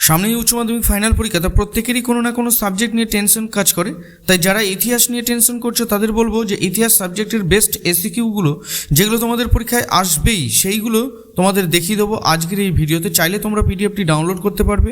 সামনেই উচ্চ মাধ্যমিক ফাইনাল পরীক্ষা, তা প্রত্যেকেরই কোনো না কোনো সাবজেক্ট নিয়ে টেনশন কাজ করে। তাই যারা ইতিহাস নিয়ে টেনশন করছো তাদের বলবো যে ইতিহাস সাবজেক্টের বেস্ট এসিকিউগুলো যেগুলো তোমাদের পরীক্ষায় আসবেই সেইগুলো তোমাদের দেখিয়ে দেবো আজকের এই ভিডিওতে। চাইলে তোমরা পিডিএফটি ডাউনলোড করতে পারবে।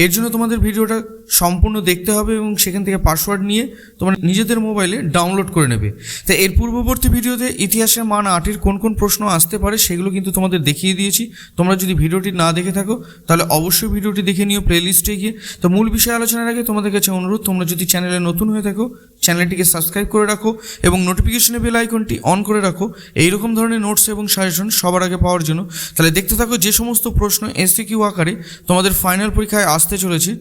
এর জন্য তোমাদের ভিডিওটা সম্পূর্ণ দেখতে হবে এবং সেখান থেকে পাসওয়ার্ড নিয়ে তোমরা নিজেদের মোবাইলে ডাউনলোড করে নেবে। তাই এর পূর্ববর্তী ভিডিওতে ইতিহাসের মান 8-এর কোন কোন প্রশ্ন আসতে পারে সেগুলো কিন্তু তোমাদের দেখিয়ে দিয়েছি। তোমরা যদি ভিডিওটি না দেখে থাকো তাহলে অবশ্যই ভিডিওটি দেখে নিও প্লেলিস্টে গিয়ে। তো মূল বিষয় আলোচনার আগে তোমাদের কাছে অনুরোধ, তোমরা যদি চ্যানেলে নতুন হয়ে থাকো চ্যানেলটিকে সাবস্ক্রাইব করে রাখো এবং নোটিফিকেশনে বেল আইকনটি অন করে রাখো এইরকম ধরনের নোটস এবং সাজেশন সবার আগে পাওয়ার জন্য। তাহলে দেখতে থাকো যে সমস্ত প্রশ্ন এসিকিউ আকারে তোমাদের ফাইনাল পরীক্ষায় আসতে চলেছে।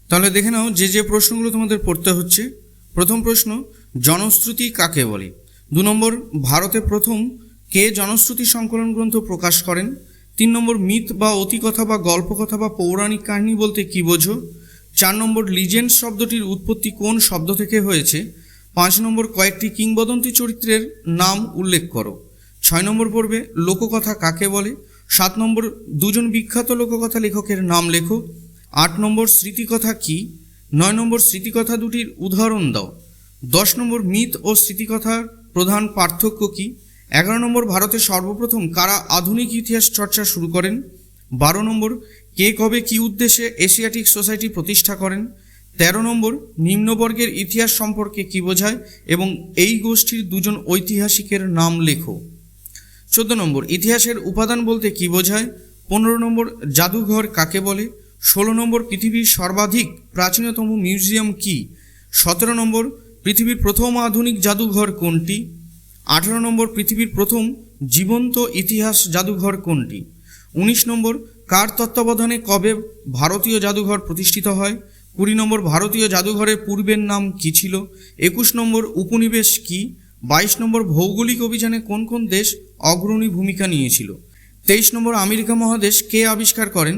তাহলে দেখে নাও যে প্রশ্নগুলো তোমাদের পড়তে হচ্ছে। প্রথম প্রশ্ন, জনশ্রুতি কাকে বলে? 2 নম্বর, ভারতে প্রথম কে জনশ্রুতি সংকলন গ্রন্থ প্রকাশ করেন? 3 নম্বর, মিথ বা অতিকথা বা গল্পকথা বা পৌরাণিক কাহিনী বলতে কী বোঝো? 4 নম্বর, লিজেন্ড শব্দটির উৎপত্তি কোন শব্দ থেকে হয়েছে? 5 নম্বর, কয়েকটি কিংবদন্তি চরিত্রের নাম উল্লেখ করো। 6 নম্বর পড়বে লোককথা কাকে বলে? 7 নম্বর, দুজন বিখ্যাত লোককথা লেখকের নাম লেখো। 8 নম্বর, স্মৃতিকথা কী? 9 নম্বর, স্মৃতিকথা দুটির উদাহরণ দাও। 10 নম্বর, মিথ ও স্মৃতিকথার প্রধান পার্থক্য কী? 11 নম্বর, ভারতে সর্বপ্রথম কারা আধুনিক ইতিহাস চর্চা শুরু করেন? 12 নম্বর, কে কবে কী উদ্দেশ্যে এশিয়াটিক সোসাইটি প্রতিষ্ঠা করেন? 13 নম্বর, নিম্নবর্গের ইতিহাস সম্পর্কে কী বোঝায় এবং এই গোষ্ঠীর দুজন ঐতিহাসিকের নাম লেখো। 14 নম্বর, ইতিহাসের উপাদান বলতে কী বোঝায়? 15 নম্বর, জাদুঘর কাকে বলে? 16 নম্বর, পৃথিবীর সর্বাধিক প্রাচীনতম মিউজিয়াম কী? 17 নম্বর, পৃথিবীর প্রথম আধুনিক জাদুঘর কোনটি? 18 নম্বর, পৃথিবীর প্রথম জীবন্ত ইতিহাস জাদুঘর কোনটি? 19 নম্বর, কার তত্ত্বাবধানে কবে ভারতীয় জাদুঘর প্রতিষ্ঠিত হয়? 20 নম্বর, ভারতীয় জাদুঘরের পূর্বের নাম কী ছিল? 21 নম্বর, উপনিবেশ কী? 22 নম্বর, ভৌগোলিক অভিযানে কোন কোন দেশ অগ্রণী ভূমিকা নিয়েছিল? 23 নম্বর, আমেরিকা মহাদেশ কে আবিষ্কার করেন?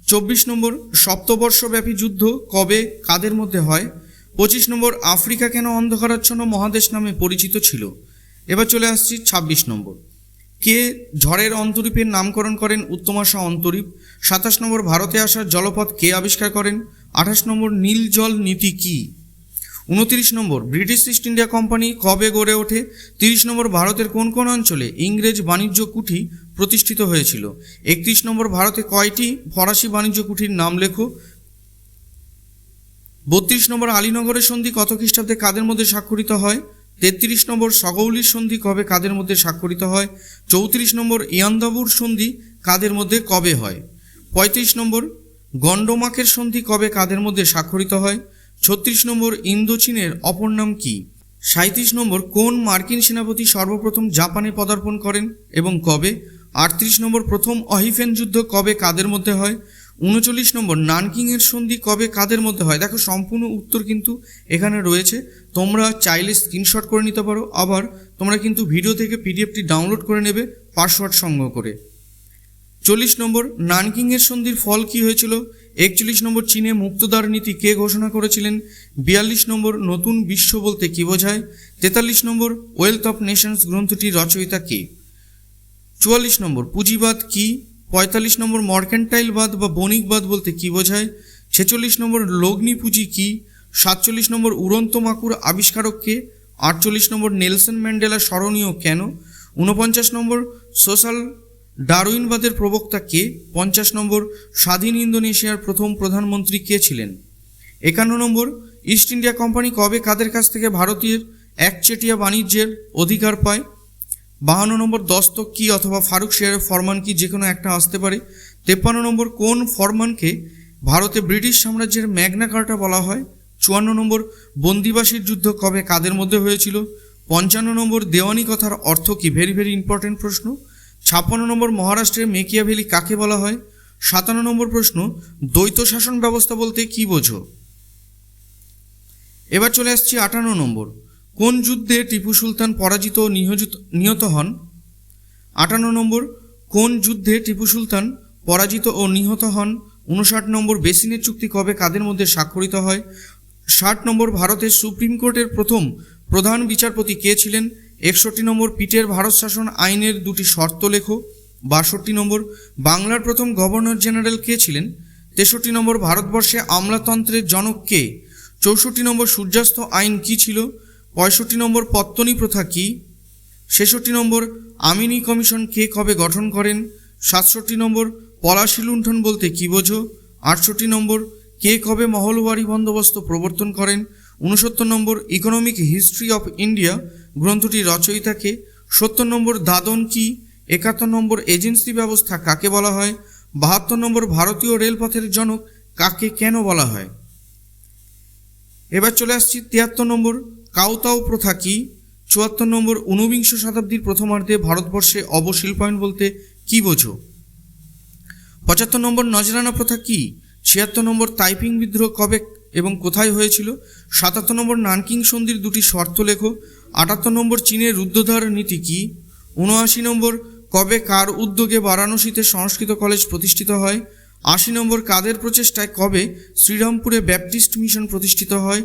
24 নম্বর, সপ্তবর্ষব্যাপী যুদ্ধ কবে কাদের মধ্যে হয়? 25 নম্বর, আফ্রিকা কেন অন্ধকারাচ্ছন্ন মহাদেশ নামে পরিচিত ছিল? এবার চলে আসছি 26 নম্বর, কে ঝড়ের অন্তরীপের নামকরণ করেন উত্তমাশা অন্তরীপ? 27 নম্বর, ভারতে আসার জলপথ কে আবিষ্কার করেন? 28 নম্বর, নীল জল নীতি কী? 29 নম্বর, ব্রিটিশ ইস্ট ইন্ডিয়া কোম্পানি কবে গড়ে ওঠে? 30 নম্বর, ভারতের কোন কোন অঞ্চলে ইংরেজ বাণিজ্য কুঠি প্রতিষ্ঠিত হয়েছিল? 31 নম্বর, ভারতে কয়টি ফরাসি বাণিজ্য কুঠির নাম লেখো। 32 নম্বর, আলীনগরের সন্ধি কত খ্রিস্টাব্দে কাদের মধ্যে স্বাক্ষরিত হয়? 33 নম্বর, সগৌলির সন্ধি কবে কাদের মধ্যে স্বাক্ষরিত হয়? 34 নম্বর, ইয়ান্দাবুর সন্ধি কাদের মধ্যে কবে হয়? 35 নম্বর, গন্ডমাকের সন্ধি কবে কাদের মধ্যে স্বাক্ষরিত হয়? 36 নম্বর, ইন্দোচীনের অপর নাম কী? 37 নম্বর, কোন মার্কিন সেনাপতি সর্বপ্রথম জাপানে পদার্পণ করেন এবং কবে? 38 নম্বর, প্রথম অহিফেন যুদ্ধ কবে কাদের মধ্যে হয়? 39 নম্বর, নানকিংয়ের সন্ধি কবে কাদের মধ্যে হয়? দেখো সম্পূর্ণ উত্তর কিন্তু এখানে রয়েছে, তোমরা চাইলে স্ক্রিনশট করে নিতে পারো, আবার তোমরা কিন্তু ভিডিও থেকে পিডিএফটি ডাউনলোড করে নেবে পাসওয়ার্ড সংগ্রহ করে। 40 নম্বর, নানকিংয়ের সন্ধির ফল কী হয়েছিল? 41 নম্বর, চীনে মুক্তদ্বার নীতি কে ঘোষণা করেছিলেন? 42 নম্বর, নতুন বিশ্ব বলতে কী বোঝায়? 43 নম্বর, ওয়েলথ অফ নেশনস গ্রন্থটির রচয়িতা কে? 44 নম্বর, পুঁজিবাদ কী? 45 নম্বর, মার্কেন্টাইলবাদ বা বণিকবাদ বলতে কী বোঝায়? 46 নম্বর, লগ্নি পুঁজি কী? 47 নম্বর, উড়ন্ত মাকুর আবিষ্কারক কে? 48 নম্বর, নেলসন ম্যান্ডেলা স্মরণীয় কেন? 49 নম্বর, সোশ্যাল ডারউইনবাদের প্রবক্তা কে? 50 নম্বর, স্বাধীন ইন্দোনেশিয়ার প্রথম প্রধানমন্ত্রী কে ছিলেন? 51 নম্বর, ইস্ট ইন্ডিয়া কোম্পানি কবে কাদের কাছ থেকে ভারতীয় একচেটিয়া বাণিজ্যের অধিকার পায়? 52 নম্বর, দস্তক কী অথবা ফারুক শেয়ারের ফরমান কি, যে কোনো একটা আসতে পারে। 53 নম্বর, কোন ফরমানকে ভারতে ব্রিটিশ সাম্রাজ্যের ম্যাগনা কার্টা বলা হয়? 54 নম্বর, বন্দিবাসীর যুদ্ধ কবে কাদের মধ্যে হয়েছিল? 55 নম্বর, দেওয়ানি কথার অর্থ কী? ভেরি ভেরি ইম্পর্টেন্ট প্রশ্ন। 56 নম্বর, মহারাষ্ট্রের মেকিয়াভেলি কাকে বলা হয়? 57 নম্বর প্রশ্ন, দ্বৈত শাসন ব্যবস্থা বলতে কী বোঝো? এবার চলে আসছি 58 নম্বর, কোন যুদ্ধে টিপু সুলতান পরাজিত ও নিহত হন? 58 নম্বর, কোন যুদ্ধে টিপু সুলতান পরাজিত ও নিহত হন? 59 নম্বর, বেসিনের চুক্তি কবে কাদের মধ্যে স্বাক্ষরিত হয়? 60 নম্বর, ভারতের সুপ্রিম কোর্টের প্রথম প্রধান বিচারপতি কে ছিলেন? 61 নম্বর, পিটের ভারত শাসন আইনের দুটি শর্ত লেখো। 62 নম্বর বাংলার প্রথম গভর্নর জেনারেল কে ছিলেন? 63 নম্বর ভারতবর্ষে আমলাতন্ত্রের জনক কে? 64 নম্বর সূর্যাস্ত আইন কি ছিল? 65 নম্বর পত্তনি প্রথা কি? 66 নম্বর আমিনি কমিশন কে কবে গঠন করেন? 67 নম্বর পলাশী লুণ্ঠন বলতে কি বোঝো? 68 নম্বর কে কবে মহলবাড়ি বন্দোবস্ত প্রবর্তন করেন? 69 নম্বর ইকোনমিক হিস্ট্রি অফ ইন্ডিয়া গ্রন্থটির রচয়িতা কে? 70 নম্বর দাদন কি? 71 নম্বর এজেন্সি ব্যবস্থা কাকে বলা হয়? 72 নম্বর ভারতীয় রেলপথের জনক কাকে কেন বলা হয়? এবার চলে আসছি 73 নম্বর কাউতাও প্রথা কি? 74 নম্বর ঊনবিংশ শতাব্দীর প্রথমার্ধে ভারতবর্ষে অবশিল্পায়ন বলতে কি বোঝো? 75 নম্বর নজরানা প্রথা কি? 76 নম্বর তাইপিং বিদ্রোহ কবে এবং কোথায় হয়েছিল? 77 নম্বর নানকিং সন্ধির দুটি শর্ত লেখো। 78 নম্বর চীনের রুদ্ধদ্বার নীতি কি? 79 নম্বর কবে কার উদ্যোগে বারাণসীতে সংস্কৃত কলেজ প্রতিষ্ঠিত হয়? 80 নম্বর কাদের প্রচেষ্টায় কবে শ্রীরামপুরে ব্যাপটিস্ট মিশন প্রতিষ্ঠিত হয়?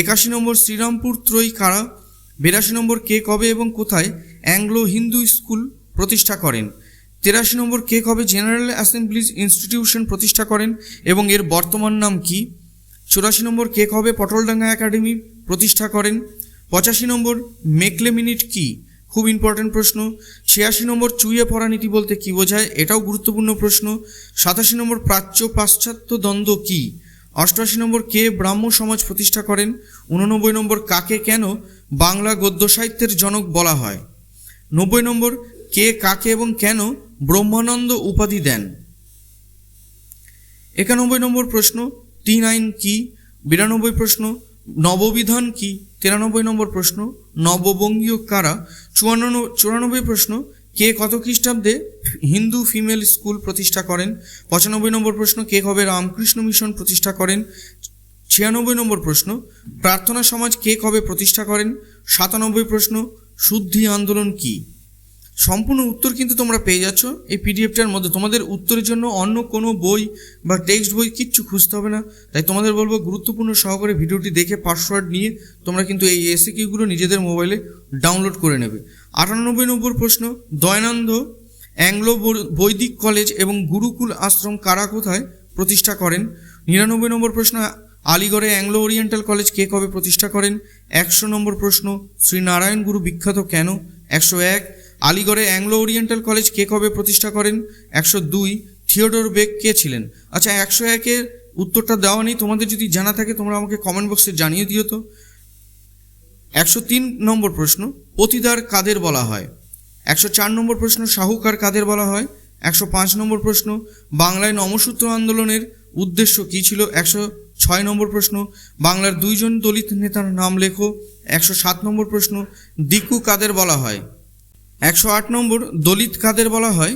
81 নম্বর শ্রীরামপুর ত্রয়ী কারা? 82 নম্বর কে কবে এবং কোথায় অ্যাংলো হিন্দু স্কুল প্রতিষ্ঠা করেন? 83 নম্বর কে কবে জেনারেল অ্যাসেম্বলিজ ইনস্টিটিউশন প্রতিষ্ঠা করেন এবং এর বর্তমান নাম কি? 84 নম্বর কে কবে পটলডাঙ্গা একাডেমি প্রতিষ্ঠা করেন? 85 নম্বর মেকলে মিনিট কি? খুব ইম্পর্টেন্ট প্রশ্ন। 86 নম্বর চুইয়ে পড়া নীতি বলতে কি বোঝায়? এটাও গুরুত্বপূর্ণ প্রশ্ন। 87 নম্বর প্রাচ্য পাশ্চাত্য দ্বন্দ্ব কি? 88 নম্বর কে ব্রাহ্ম সমাজ প্রতিষ্ঠা করেন? 89 নম্বর কাকে কেন বাংলা গদ্য সাহিত্যের জনক বলা হয়? 90 নম্বর কে কাকে এবং কেন ব্রহ্মানন্দ উপাধি দেন? 91 নম্বর প্রশ্ন 3 আইন কি? 92 প্রশ্ন নববিধান কি? 93 নম্বর প্রশ্ন নববঙ্গীয় কারা? 94 প্রশ্ন কে কত খ্রিস্টাব্দে হিন্দু ফিমেল স্কুল প্রতিষ্ঠা করেন? 95 নম্বর প্রশ্ন কে কবে রামকৃষ্ণ মিশন প্রতিষ্ঠা করেন? 96 নম্বর প্রশ্ন প্রার্থনা সমাজ কে কবে প্রতিষ্ঠা করেন? 97 প্রশ্ন শুদ্ধি আন্দোলন কি? সম্পূর্ণ উত্তর কিন্তু তোমরা পেয়ে যাচ্ছ এই পিডিএফটার মধ্যে। তোমাদের উত্তরের জন্য অন্য কোনো বই বা টেক্সট বই কিচ্ছু খুঁজতে হবে না। তাই তোমাদের বলবো গুরুত্বপূর্ণ সহকারে ভিডিওটি দেখে পাসওয়ার্ড নিয়ে তোমরা কিন্তু এই এসিকিউগুলো নিজেদের মোবাইলে ডাউনলোড করে নেবে। 98 নম্বর প্রশ্ন দয়ানন্দ অ্যাংলো বৈদিক কলেজ এবং গুরুকুল আশ্রম কারা কোথায় প্রতিষ্ঠা করেন? 99 নম্বর প্রশ্ন আলিগড়ে অ্যাংলো ওরিয়েন্টাল কলেজ কে কবে প্রতিষ্ঠা করেন? 100 নম্বর প্রশ্ন শ্রীনারায়ণ গুরু বিখ্যাত কেন? 101 আলিগড়ে অ্যাংলো ওরিয়েন্টাল কলেজ কে কবে প্রতিষ্ঠা করেন? 102 থিওডোর বেক কে ছিলেন? আচ্ছা 101-এর উত্তরটা দেওয়া নেই, তোমাদের যদি জানা থাকে তোমরা আমাকে কমেন্ট বক্সে জানিয়ে দিও তো। 103 নম্বর প্রশ্ন পতিদার কাদের বলা হয়? 104 নম্বর প্রশ্ন সাহুকার কাদের বলা হয়? 105 নম্বর প্রশ্ন বাংলায় নমসূত্র আন্দোলনের উদ্দেশ্য কী ছিল? 106 নম্বর প্রশ্ন বাংলার 2 জন দলিত নেতার নাম লেখো। 107 নম্বর প্রশ্ন দিকু কাদের বলা হয়? 108 নম্বর দলিত কাদের বলা হয়?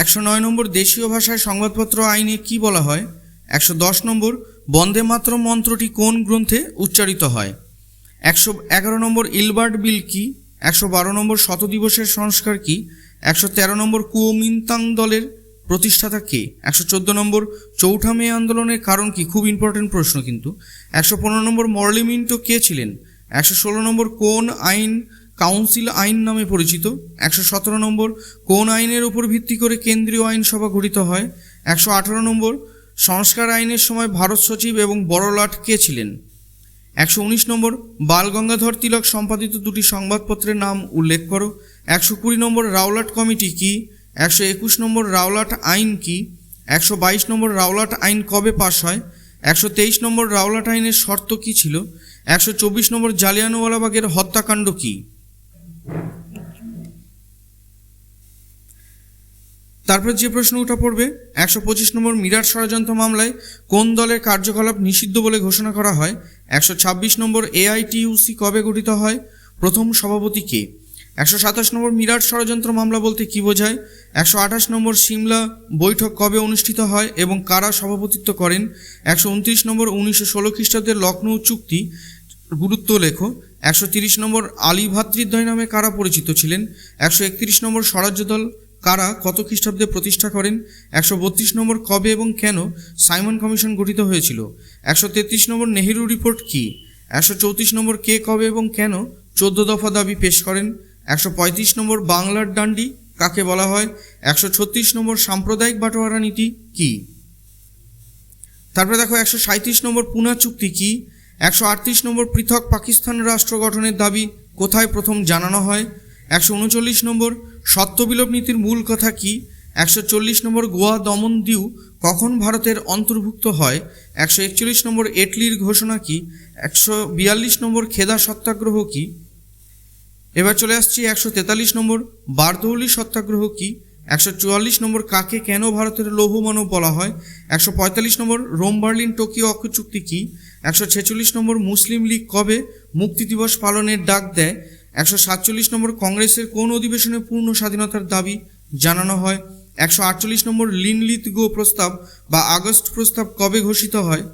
109 নম্বর দেশীয় ভাষায় সংবাদপত্র আইনে কি বলা হয়? 110 নম্বর বন্দে মাতরম মন্ত্রটি কোন গ্রন্থে উচ্চারিত হয়? 111 নম্বর ইলবার্ট বিল কি? 112 নম্বর শত দিবসের সংস্কার কি? 113 নম্বর কুওমিন্তাং দলের প্রতিষ্ঠাতা কে? 114 নম্বর চৌঠা মে আন্দোলনের কারণ কি? খুব ইম্পর্টেন্ট প্রশ্ন কিন্তু। 115 নম্বর মরলি মিন্টো কে ছিলেন? 116 নম্বর কোন আইন কাউন্সিল আইন নামে পরিচিত? 117 নম্বর কোন আইনের উপর ভিত্তি করে কেন্দ্রীয় আইনসভা গঠিত হয়? 118 নম্বর সংস্কার আইনের সময় ভারত সচিব এবং বড়লাট কে ছিলেন? 119 নম্বর বাল গঙ্গাধর তিলক সম্পাদিত দুটি সংবাদপত্রের নাম উল্লেখ করো। 120 নম্বর রাওলাট কমিটি কি? 121 নম্বর রাওলাট আইন কি? 122 নম্বর রাওলাট আইন কবে পাশ হয়? 123 নম্বর রাওলাট আইনের শর্ত কি ছিল? 124 নম্বর জালিয়ানওয়ালাবাগের হত্যাকাণ্ড কি? তারপর যে প্রশ্নটা পড়বে 125 নম্বর মিরাট ষড়যন্ত্র মামলায় কোন দলের কার্যকলাপ নিষিদ্ধ বলে ঘোষণা করা হয়? 126 নম্বর এআইটিইউসি কবে গঠিত হয়? প্রথম সভাপতি কে? 127 নম্বর মিরাট ষড়যন্ত্র মামলা বলতে কি বোঝায়? 128 নম্বর সিমলা বৈঠক কবে অনুষ্ঠিত হয় এবং কারা সভাপতিত্ব করেন? 129 নম্বর 1916 খ্রিস্টাব্দের লখনৌ চুক্তি গুরুত্ব লেখো। 130 নম্বর আলী ভ্রাতৃদ্বয় নামে কারা পরিচিত ছিলেন? 131 নম্বর স্বরাজ্য দল কারা কত খ্রিস্টাব্দে প্রতিষ্ঠা করেন? 132 নম্বর কবে এবং কেন সাইমন কমিশন গঠিত হয়েছিল? 133 নম্বর নেহেরু রিপোর্ট কি? 134 নম্বর কে কবে এবং কেন 14 দফা দাবি পেশ করেন? 135 নম্বর বাংলার ডান্ডি কাকে বলা হয়? 136 নম্বর সাম্প্রদায়িক বাটোয়ারা নীতি কি? তারপরে দেখো 137 নম্বর পুনা চুক্তি কি? 138 নম্বর পৃথক পাকিস্তান রাষ্ট্র গঠনের দাবি কোথায় প্রথম জানানো হয়? 139 নম্বর সত্যবিলোপ নীতির মূল কথা কি? 140 নম্বর গোয়া দমন দিউ কখন ভারতের অন্তর্ভুক্ত হয়? 141 নম্বর এটলির ঘোষণা কি? 142 নম্বর খেদা সত্যাগ্রহ কি? এবার চলে আসছি 143 নম্বর বারদৌলি সত্যাগ্রহ কি? 144 নম্বর কাকে কেন ভারতের লৌহ মানব বলা হয়? 145 নম্বর রোম বার্লিন টোকিও অক্ষ চুক্তি কি? 146 নম্বর মুসলিম লীগ কবে মুক্তি দিবস পালনের ডাক দেয়? 147 নম্বর কংগ্রেসের কোন অধিবেশনে পূর্ণ স্বাধীনতার দাবি জানানো হয়? 148 নম্বর লিনলিত গো প্রস্তাব বা আগস্ট প্রস্তাব কবে ঘোষিত হয়?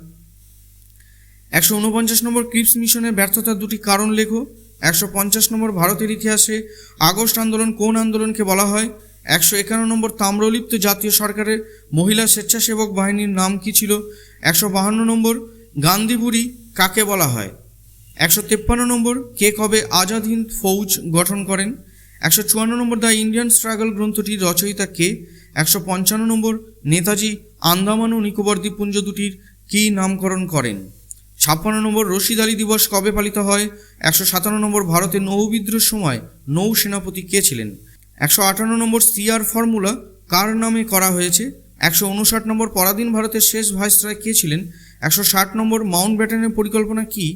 149 নম্বর ক্রিপস মিশনের ব্যর্থতার দুটি কারণ লেখো। 150 নম্বর ভারতের ইতিহাসে আগস্ট আন্দোলন কোন আন্দোলনকে বলা হয়? 151 নম্বর তাম্রলিপ্ত জাতীয় সরকারের মহিলা স্বেচ্ছাসেবক বাহিনীর নাম কি ছিল? 152 নম্বর গান্ধী বুড়ি কাকে বলা হয়? 153 নম্বর কে কবে আজাদ হিন্দ ফৌজ গঠন করেন? 154 নম্বর দ্য ইন্ডিয়ান স্ট্রাগল গ্রন্থটির রচয়িতা কে? 155 নম্বর নেতাজি আন্দামান ও নিকোবর দ্বীপপুঞ্জ দুটির কী নামকরণ করেন? 56 নম্বর রশিদ আলী দিবস কবে পালিত হয়? 157 নম্বর ভারতের নৌবিদ্রোহের সময় নৌ সেনাপতি কে ছিলেন? 158 নম্বর সিআর ফর্মুলা কার নামে করা হয়েছে? 159 নম্বর পরাধীন ভারতের শেষ ভাইসরয় কে ছিলেন? 160 নম্বর মাউন্ট ব্যাটেনের পরিকল্পনা কি?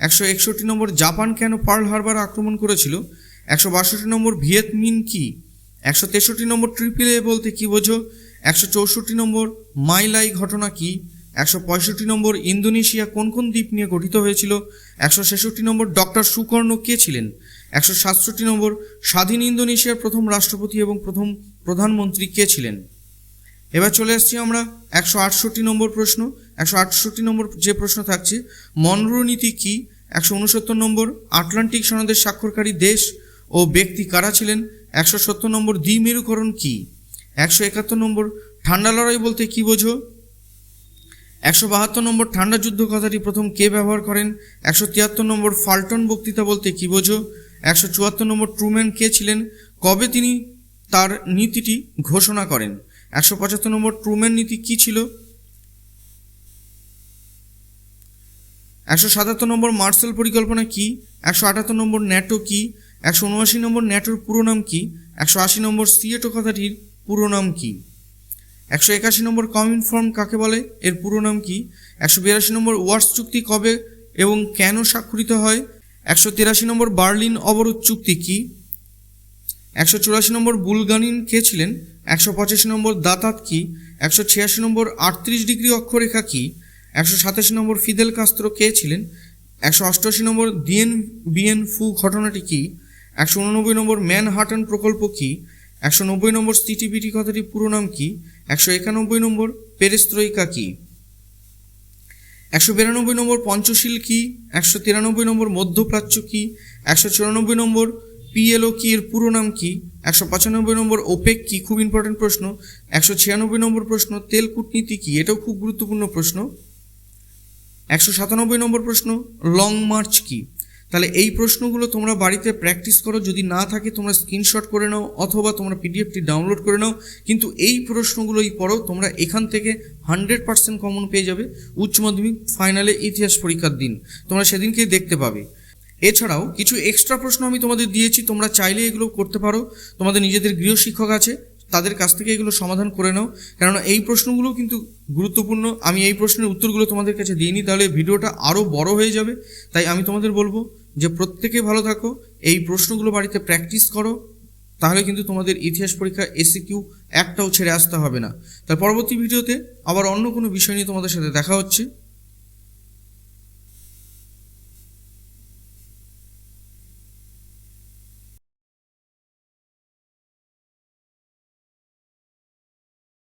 161 নম্বর জাপান কেন পার্ল হারবার আক্রমণ করেছিল? 162 নম্বর ভিয়েত মিন কি? 163 নম্বর ট্রিপল এ বলতে কি বোঝো? 164 নম্বর মাইলাই ঘটনা কি? 165 নম্বর ইন্দোনেশিয়া কোন কোন দ্বীপ নিয়ে গঠিত হয়েছিল? 166 নম্বর ডক্টর সুকর্ণ কে ছিলেন? 167 নম্বর স্বাধীন ইন্দোনেশিয়ার প্রথম রাষ্ট্রপতি এবং প্রথম প্রধানমন্ত্রী কে ছিলেন? এবার চলে আসছি আমরা 168 নম্বর প্রশ্ন। 168 নম্বর যে প্রশ্ন থাকছে মনরো নীতি কি? 169 নম্বর আটলান্টিক সনদের স্বাক্ষরকারী দেশ ও ব্যক্তি কারা ছিলেন? 170 নম্বর দ্বিমেরুকরণ কি? 171 নম্বর ঠান্ডা লড়াই বলতে কি বোঝো? 172 নম্বর ঠান্ডা যুদ্ধ কথাটি প্রথম কে ব্যবহার করেন? 173 নম্বর ফাল্টন বক্তৃতা বলতে কি বোঝো? 174 নম্বর ট্রুম্যান কে ছিলেন? কবে তিনি তার নীতিটি ঘোষণা করেন? 175 নম্বর ট্রুম্যান নীতি কি ছিল? 177 নম্বর মার্শাল পরিকল্পনা কি? 178 নম্বর ন্যাটো কি? 179 নম্বর ন্যাটোর পুরো নাম কি? 180 নম্বর সিয়েটো কথাটির পুরো নাম কি? 181 নম্বর কমিনফর্ম কাকে বলে, এর পুরো নাম কি? 182 নম্বর ওয়ার্স চুক্তি কবে এবং কেন স্বাক্ষরিত হয়? 183 নম্বর বার্লিন অবরোধ চুক্তি কি? 184 নম্বর বুলগানিন কে ছিলেন? 185 নম্বর দাতাত কি? 186 নম্বর 38 ডিগ্রি অক্ষরেখা কি? 187 নম্বর ফিদেল কাস্ত্রো কে ছিলেন? 188 নম্বর দিয়েন বিয়েন ফু ঘটনাটি কি? 189 নম্বর ম্যানহাটন প্রকল্প কি? 190 নম্বর সিটিবিটি কথাটির পুরো নাম কি? 191 নম্বর পেরেস্ত্রয়িকা কি? 192 নম্বর পঞ্চশীল কি? 193 নম্বর মধ্যপ্রাচ্য কি? 194 নম্বর পিএলও কি, এর পুরো নাম কি? 195 নম্বর ওপেক কি? খুব ইম্পর্টেন্ট প্রশ্ন। 196 নম্বর প্রশ্ন তেল কূটনীতি কি? এটাও খুব গুরুত্বপূর্ণ প্রশ্ন। 197 নম্বর প্রশ্ন লং মার্চ কি? তাহলে এই প্রশ্নগুলো তোমরা বাড়িতে প্র্যাকটিস করো, যদি না থাকে তোমরা স্ক্রিনশট করে নাও অথবা তোমরা পিডিএফটি ডাউনলোড করে নাও, কিন্তু এই প্রশ্নগুলোই পড়ো, তোমরা এখান থেকে 100% কমন পেয়ে যাবে উচ্চ মাধ্যমিক ফাইনালে ইতিহাস পরীক্ষার দিন, তোমরা সেদিনকেই দেখতে পাবে। এছাড়াও কিছু এক্সট্রা প্রশ্ন আমি তোমাদের দিয়েছি, তোমরা চাইলে এগুলো করতে পারো, তোমাদের নিজেদের গৃহশিক্ষক আছে তাদের কাছ থেকে এগুলো সমাধান করে নাও, কেননা এই প্রশ্নগুলো কিন্তু গুরুত্বপূর্ণ। আমি এই প্রশ্নের উত্তরগুলো তোমাদের কাছে দিইনি, তাহলে ভিডিওটা আরও বড় হয়ে যাবে। তাই আমি তোমাদের বলবো যে প্রত্যেকে ভালো থাকো, এই প্রশ্নগুলো বাড়িতে প্র্যাকটিস করো, তাহলে কিন্তু তোমাদের ইতিহাস পরীক্ষা এসিকিউ একটাও ছেড়ে আসতে হবে না। তার পরবর্তী ভিডিওতে আবার অন্য কোনো বিষয় নিয়ে তোমাদের সাথে দেখা হচ্ছে।